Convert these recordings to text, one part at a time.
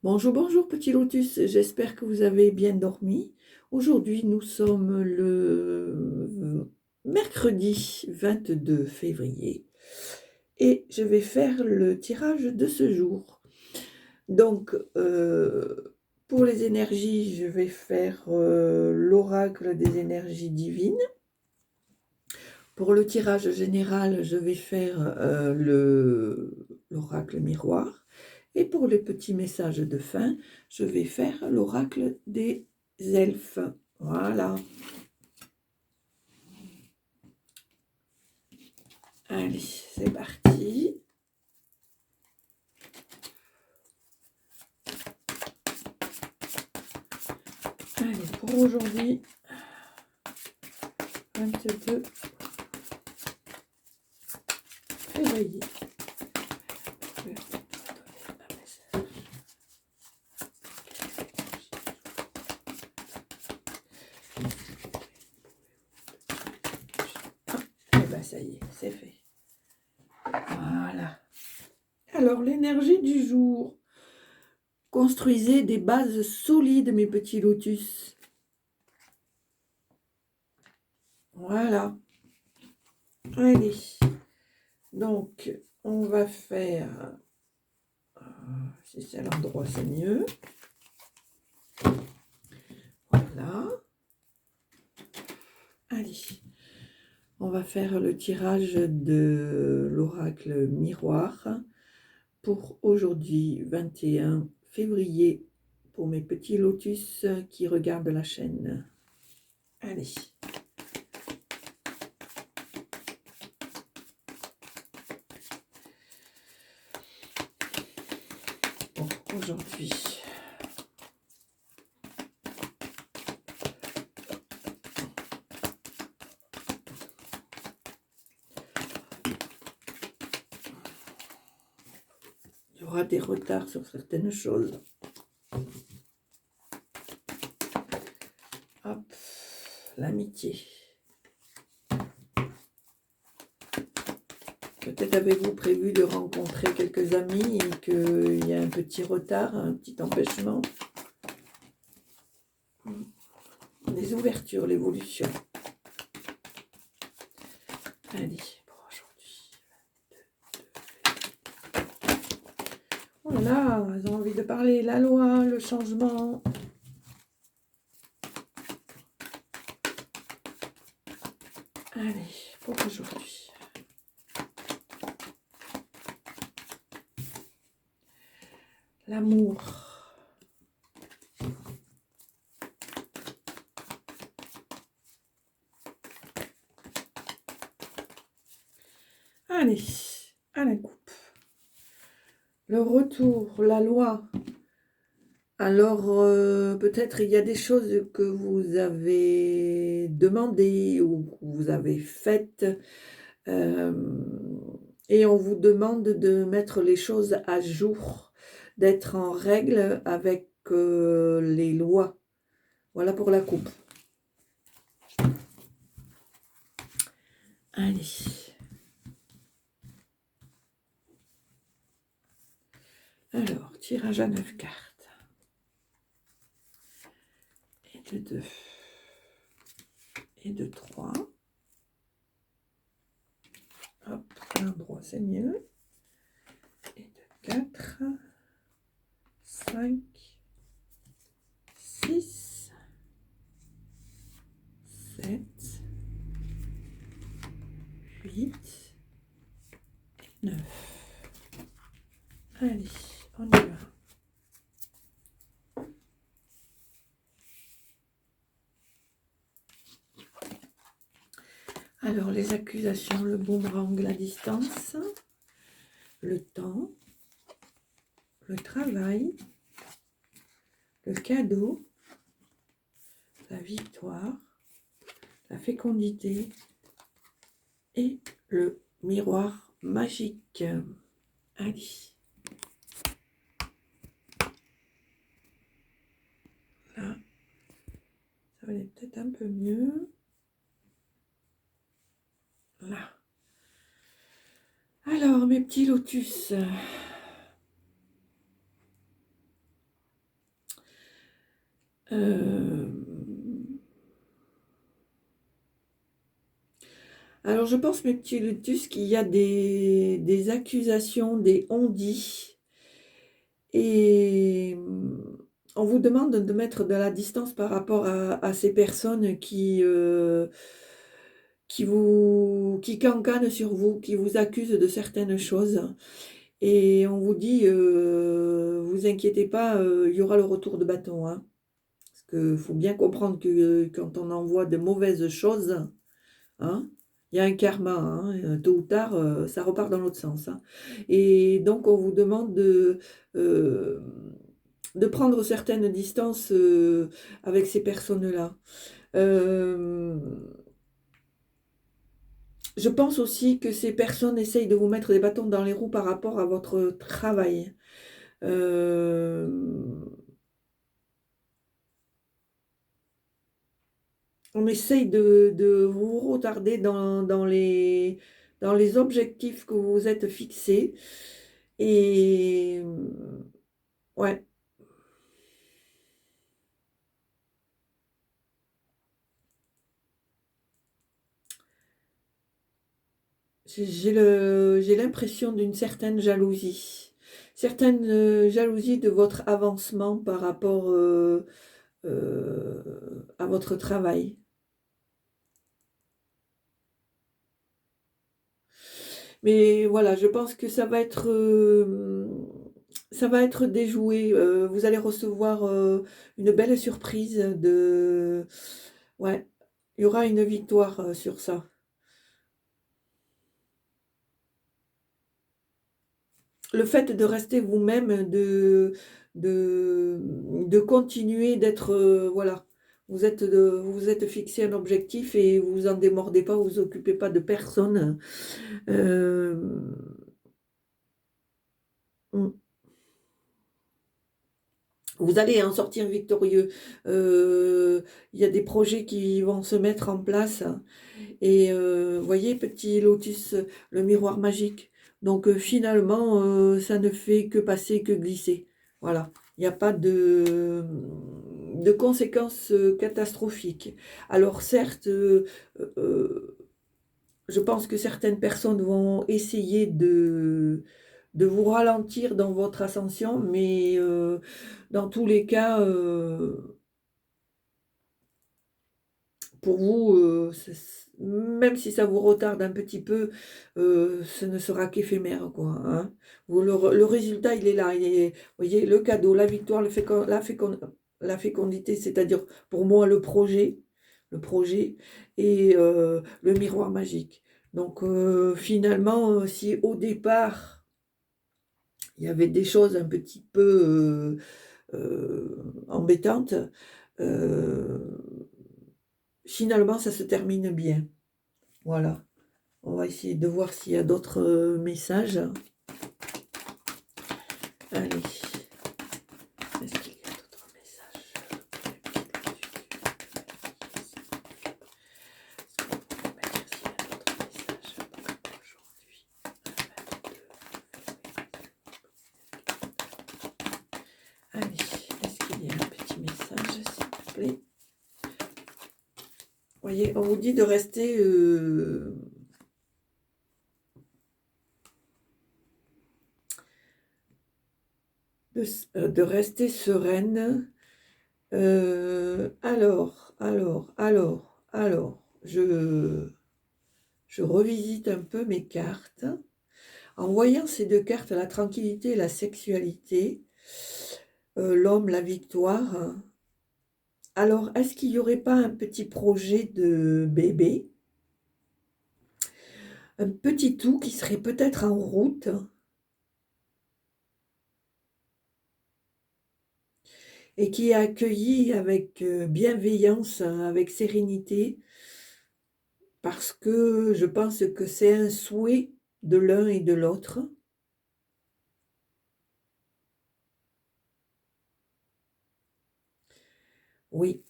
Bonjour, bonjour petit lotus, j'espère que vous avez bien dormi. Aujourd'hui, nous sommes le mercredi 22 février et je vais faire le tirage de ce jour. Donc, pour les énergies, je vais faire l'oracle des énergies divines. Pour le tirage général, je vais faire l'oracle miroir. Et pour les petits messages de fin, je vais faire l'oracle des elfes. Voilà. Allez, c'est parti. Allez, pour aujourd'hui, 22 février. Et bien, ça y est, c'est fait. Voilà. Alors, l'énergie du jour. Construisez des bases solides, mes petits lotus. Voilà. Allez. Donc, on va faire... si c'est à l'endroit, c'est mieux. Voilà. Allez. On va faire le tirage de l'oracle miroir pour aujourd'hui, 21 février, pour mes petits lotus qui regardent la chaîne. Allez. Pour aujourd'hui. Il y aura des retards sur certaines choses. Hop, l'amitié. Peut-être avez-vous prévu de rencontrer quelques amis et qu'il y a un petit retard, un petit empêchement. Les ouvertures, l'évolution. Allez, pour aujourd'hui. Oh là là, ils ont envie de parler. La loi, le changement. Allez, pour aujourd'hui. L'amour. Allez, à la coupe. Le retour, la loi. Alors, peut-être il y a des choses que vous avez demandées ou que vous avez faites et on vous demande de mettre les choses à jour, d'être en règle avec les lois. Voilà pour la coupe. Allez. Alors, tirage à 9 cartes. Et de 2. Et de 3. Hop, à l'endroit, c'est mieux. Et de 4. 5. 6. 7. 8. 9. Allez, on y va. Alors, les accusations, le boomerang, la distance, le temps, le travail, le cadeau, la victoire, la fécondité et le miroir magique. Allez. Là, ça va aller peut-être un peu mieux. Là. Alors, mes petits lotus. Euh, Alors, je pense, mes petits Lutus, qu'il y a des accusations, des on-dit, et on vous demande de mettre de la distance par rapport à ces personnes qui cancanent sur vous, qui vous accusent de certaines choses. Et on vous dit, vous inquiétez pas, il y aura le retour de bâton, hein. Parce qu'il faut bien comprendre que quand on envoie de mauvaises choses, hein, il y a un karma, hein, tôt ou tard, ça repart dans l'autre sens, hein. Et donc, on vous demande euh, de prendre certaines distances avec ces personnes-là. Euh, je pense aussi que ces personnes essayent de vous mettre des bâtons dans les roues par rapport à votre travail. Euh, on essaye de vous retarder dans les objectifs que vous vous êtes fixés. Et ouais, j'ai l'impression d'une certaine jalousie. Certaine jalousie de votre avancement par rapport à votre travail. Mais voilà, je pense que ça va être déjoué. Vous allez recevoir une belle surprise de... Ouais, il y aura une victoire sur ça. Le fait de rester vous-même, de continuer d'être... voilà, vous vous êtes fixé un objectif et vous en démordez pas, vous vous occupez pas de personne. Euh, mm. Vous allez en sortir victorieux. Il y a des projets qui vont se mettre en place. Et voyez, petit lotus, le miroir magique. Donc finalement, ça ne fait que passer, que glisser. Voilà. Il n'y a pas de conséquences catastrophiques. Alors certes, je pense que certaines personnes vont essayer de vous ralentir dans votre ascension, mais dans tous les cas, pour vous, même si ça vous retarde un petit peu, ce ne sera qu'éphémère, quoi, hein. Le résultat, il est là. Vous voyez, le cadeau, la victoire, la fécondité, c'est-à-dire pour moi le projet et le miroir magique. Donc finalement, si au départ, il y avait des choses un petit peu embêtantes, euh, finalement, ça se termine bien. Voilà. On va essayer de voir s'il y a d'autres messages. Allez. Est-ce qu'il y a d'autres messages? Allez, est-ce qu'il y a un petit message, s'il vous plaît? Voyez, on vous dit de rester de rester sereine. Alors, je revisite un peu mes cartes. En voyant ces deux cartes, la tranquillité et la sexualité, l'homme, la victoire. Alors, est-ce qu'il n'y aurait pas un petit projet de bébé? Un petit tout qui serait peut-être en route et qui est accueilli avec bienveillance, avec sérénité, parce que je pense que c'est un souhait de l'un et de l'autre. Oui,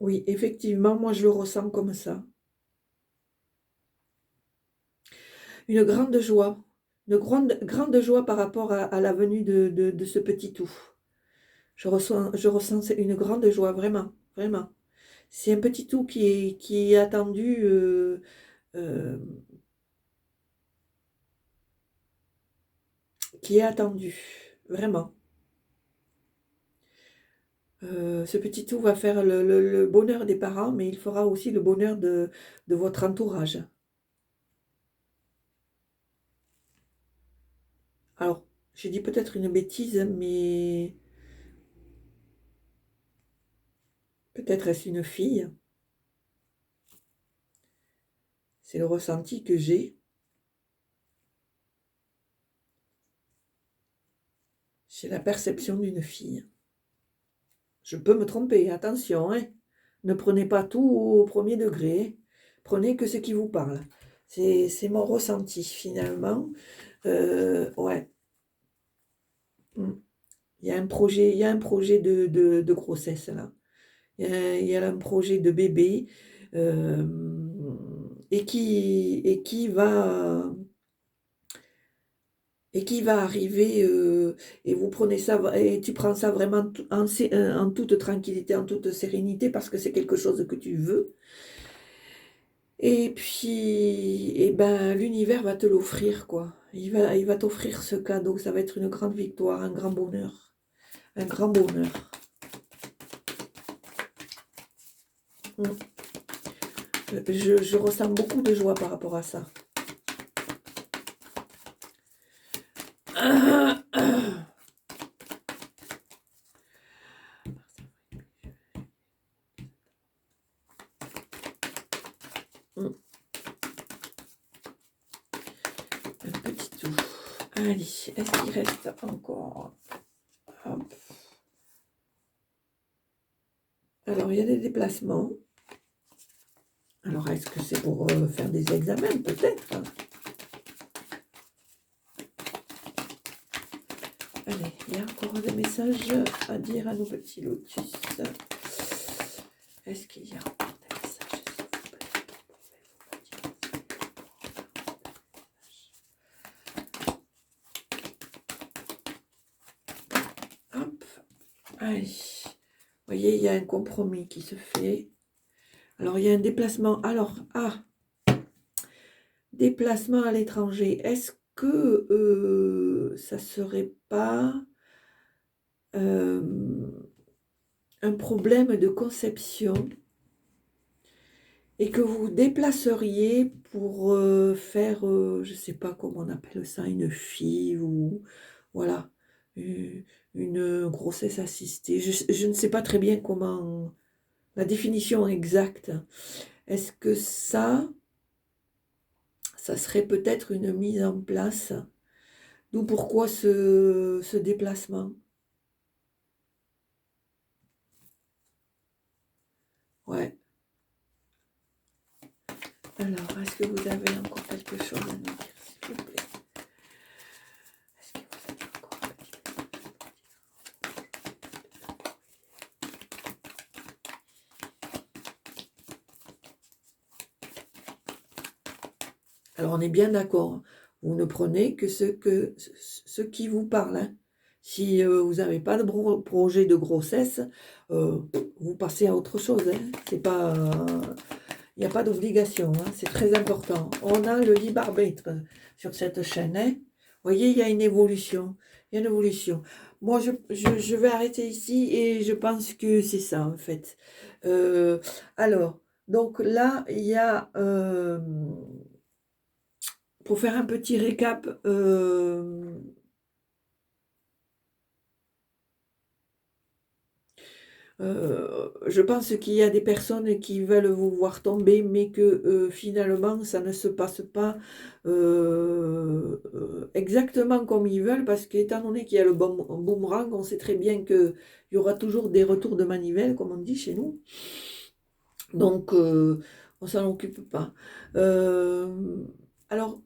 oui, effectivement, moi je le ressens comme ça. Une grande joie, une grande joie par rapport à la venue de ce petit tout. Je ressens une grande joie, vraiment, vraiment. C'est un petit tout qui est attendu, euh, qui est attendu, vraiment. Ce petit tout va faire le bonheur des parents, mais il fera aussi le bonheur de votre entourage. Alors, j'ai dit peut-être une bêtise, mais peut-être est-ce une fille. C'est le ressenti que j'ai. J'ai la perception d'une fille. Je peux me tromper, attention, hein. Ne prenez pas tout au premier degré. Prenez que ce qui vous parle. C'est mon ressenti, finalement. Ouais. Mm. Il y a un projet de grossesse, là. Il y a un projet de bébé euh, et qui va arriver, et vous prenez ça et tu prends ça vraiment en toute tranquillité, en toute sérénité parce que c'est quelque chose que tu veux. Et puis, eh ben, l'univers va te l'offrir, quoi. Il va t'offrir ce cadeau. Ça va être une grande victoire, un grand bonheur. Un grand bonheur. Mm. Je ressens beaucoup de joie par rapport à ça. Mm. Un petit tout. Allez, est-ce qu'il reste encore? Hop. Alors, il y a des déplacements. Alors, est-ce que c'est pour faire des examens? Peut-être. Allez, il y a encore des messages à dire à nos petits lotus. Est-ce qu'il y a encore des messages, s'il vous plaît? Hop. Allez. Vous voyez, il y a un compromis qui se fait. Alors, il y a un déplacement. Alors, déplacement à l'étranger. Est-ce que ça serait pas un problème de conception et que vous vous déplaceriez pour faire, je ne sais pas comment on appelle ça, une FIV ou voilà, une grossesse assistée. Je ne sais pas très bien comment, la définition exacte. Est-ce que ça serait peut-être une mise en place? D'où pourquoi ce déplacement? Ouais. Alors, est-ce que vous avez encore quelque chose à nous dire, s'il vous plaît? Est-ce que vous avez encore un petit Alors, on est bien d'accord. Vous ne prenez que ce qui vous parle, hein. Si vous n'avez pas de projet de grossesse, vous passez à autre chose, hein. C'est pas, il n'y a pas d'obligation, hein. C'est très important. On a le libre arbitre sur cette chaîne, hein. Vous voyez, il y a une évolution. Il y a une évolution. Moi, je vais arrêter ici et je pense que c'est ça, en fait. Alors, donc là, il y a... pour faire un petit récap, je pense qu'il y a des personnes qui veulent vous voir tomber, mais que finalement, ça ne se passe pas exactement comme ils veulent, parce qu'étant donné qu'il y a le boomerang, on sait très bien qu'il y aura toujours des retours de manivelle, comme on dit chez nous. Donc, on s'en occupe pas. Alors,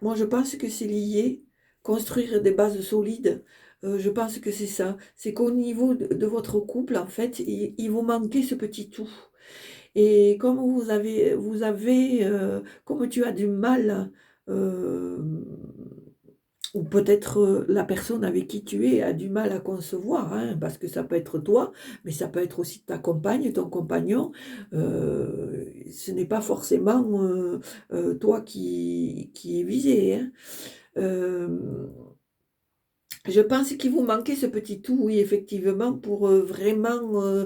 moi, je pense que c'est lié, construire des bases solides. Je pense que c'est ça. C'est qu'au niveau de votre couple, en fait, il vous manquait ce petit tout. Et comme comme tu as du mal, euh, ou peut-être la personne avec qui tu es a du mal à concevoir, hein, parce que ça peut être toi, mais ça peut être aussi ta compagne, ton compagnon. Ce n'est pas forcément toi qui est visé, hein. Euh, je pense qu'il vous manquait ce petit tout, oui, effectivement, pour vraiment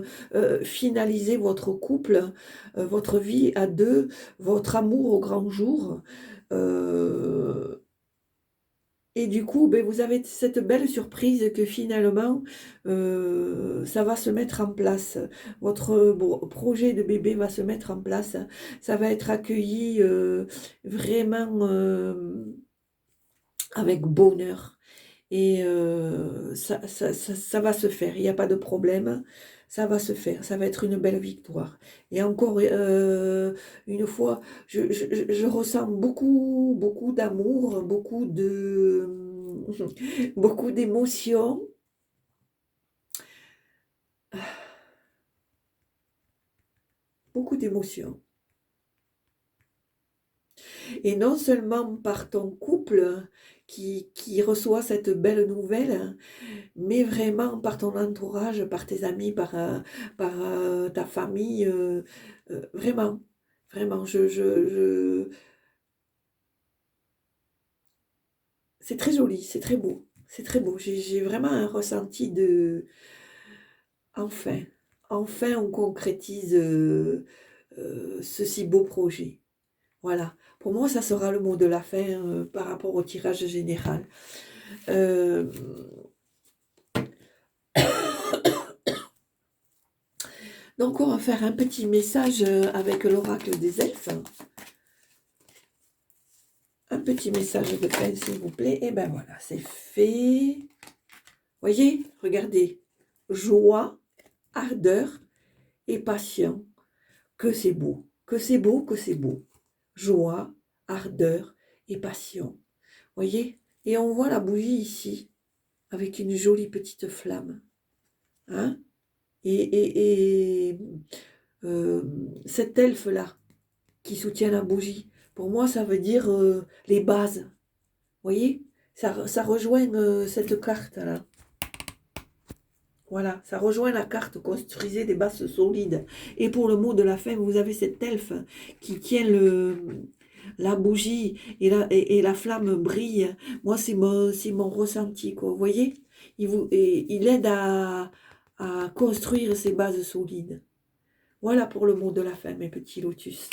finaliser votre couple, votre vie à deux, votre amour au grand jour. Euh, et du coup, ben, vous avez cette belle surprise que finalement, ça va se mettre en place. Votre projet de bébé va se mettre en place. Ça va être accueilli vraiment avec bonheur. Et ça va se faire, il n'y a pas de problème, ça va se faire, ça va être une belle victoire. Et encore une fois, je ressens beaucoup, beaucoup d'amour, beaucoup d'émotions. Beaucoup d'émotions. Et non seulement par ton couple qui reçoit cette belle nouvelle, mais vraiment par ton entourage, par tes amis, par ta famille, vraiment, vraiment, c'est très joli, c'est très beau, c'est très beau. J'ai vraiment un ressenti de, enfin, enfin on concrétise ce si beau projet. Voilà, pour moi, ça sera le mot de la fin par rapport au tirage général. Euh, donc, on va faire un petit message avec l'oracle des elfes. Un petit message de fin, s'il vous plaît. Et ben voilà, c'est fait. Voyez, regardez. Joie, ardeur et passion. Que c'est beau, que c'est beau, que c'est beau. Joie, ardeur et passion. Voyez? Et on voit la bougie ici, avec une jolie petite flamme. Hein? Et cet elfe-là, qui soutient la bougie, pour moi, ça veut dire les bases. Voyez? Ça rejoint cette carte-là. Voilà, ça rejoint la carte construisez des bases solides. Et pour le mot de la fin, vous avez cet elfe qui tient la bougie et la flamme brille. Moi, c'est mon ressenti, quoi. Vous voyez? Il aide à construire ces bases solides. Voilà pour le mot de la fin, mes petits lotus.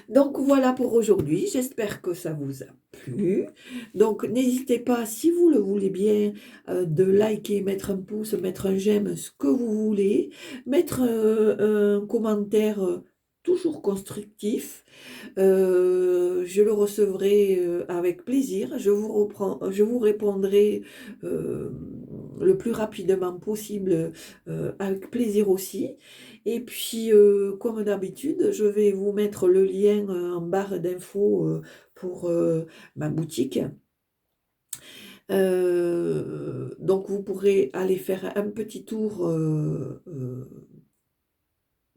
Donc voilà pour aujourd'hui, j'espère que ça vous a plu. Donc n'hésitez pas, si vous le voulez bien, de liker, mettre un pouce, mettre un j'aime, ce que vous voulez, mettre un commentaire toujours constructif. Je le recevrai avec plaisir. Je vous répondrai le plus rapidement possible avec plaisir aussi. Et puis, comme d'habitude, je vais vous mettre le lien en barre d'infos pour ma boutique. Donc, vous pourrez aller faire un petit tour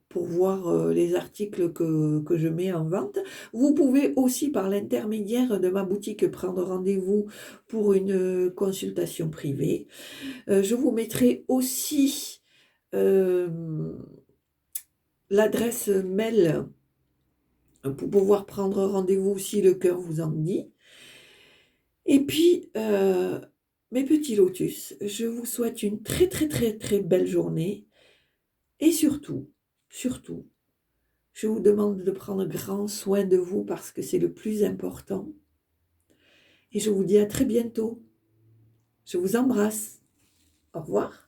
pour voir les articles que je mets en vente. Vous pouvez aussi, par l'intermédiaire de ma boutique, prendre rendez-vous pour une consultation privée. Je vous mettrai aussi l'adresse mail pour pouvoir prendre rendez-vous si le cœur vous en dit. Et puis, mes petits lotus, je vous souhaite une très très très très belle journée. Et surtout, surtout, je vous demande de prendre grand soin de vous parce que c'est le plus important. Et je vous dis à très bientôt. Je vous embrasse. Au revoir.